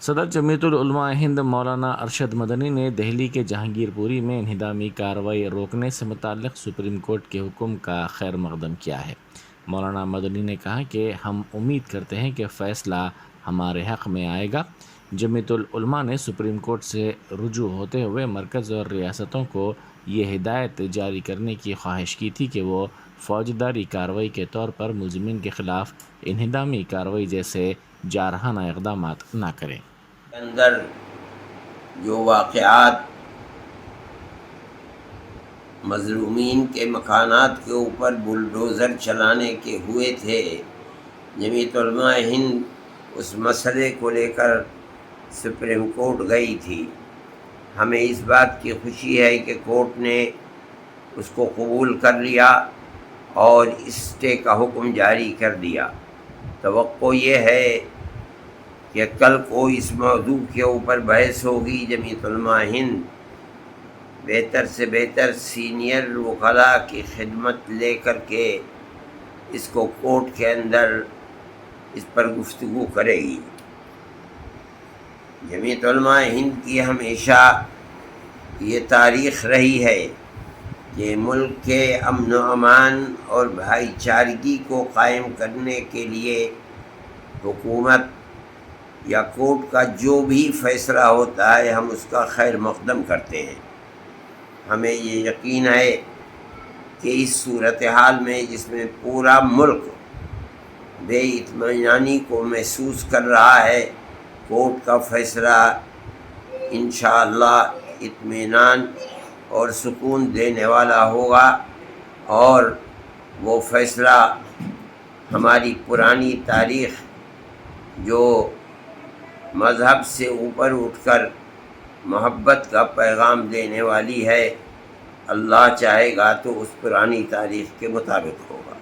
صدر جمعیت العلماء ہند مولانا ارشد مدنی نے دہلی کے جہانگیر پوری میں انہدامی کارروائی روکنے سے متعلق سپریم کورٹ کے حکم کا خیر مقدم کیا ہے۔ مولانا مدنی نے کہا کہ ہم امید کرتے ہیں کہ فیصلہ ہمارے حق میں آئے گا۔ جمعیت العلماء نے سپریم کورٹ سے رجوع ہوتے ہوئے مرکز اور ریاستوں کو یہ ہدایت جاری کرنے کی خواہش کی تھی کہ وہ فوجداری کارروائی کے طور پر ملزمین کے خلاف انہدامی کارروائی جیسے جارحانہ اقدامات نہ کریں۔ اندر جو واقعات مظلومین کے مکانات کے اوپر بلڈوزر چلانے کے ہوئے تھے، جمعیت علماء ہند اس مسئلے کو لے کر سپریم کورٹ گئی تھی۔ ہمیں اس بات کی خوشی ہے کہ کورٹ نے اس کو قبول کر لیا اور اسٹے کا حکم جاری کر دیا۔ توقع یہ ہے کہ کل کو اس موضوع کے اوپر بحث ہوگی۔ جمعیت علماء ہند بہتر سے بہتر سینئر وکلاء کی خدمت لے کر کے اس کو کورٹ کے اندر اس پر گفتگو کرے گی۔ جمعیت علماء ہند کی ہمیشہ یہ تاریخ رہی ہے کہ ملک کے امن و امان اور بھائی چارگی کو قائم کرنے کے لیے حکومت یا کورٹ کا جو بھی فیصلہ ہوتا ہے ہم اس کا خیر مقدم کرتے ہیں۔ ہمیں یہ یقین ہے کہ اس صورتحال میں جس میں پورا ملک بے اطمینانی کو محسوس کر رہا ہے، کورٹ کا فیصلہ انشاءاللہ اطمینان اور سکون دینے والا ہوگا، اور وہ فیصلہ ہماری پرانی تاریخ جو مذہب سے اوپر اٹھ کر محبت کا پیغام دینے والی ہے، اللہ چاہے گا تو اس پرانی تاریخ کے مطابق ہوگا۔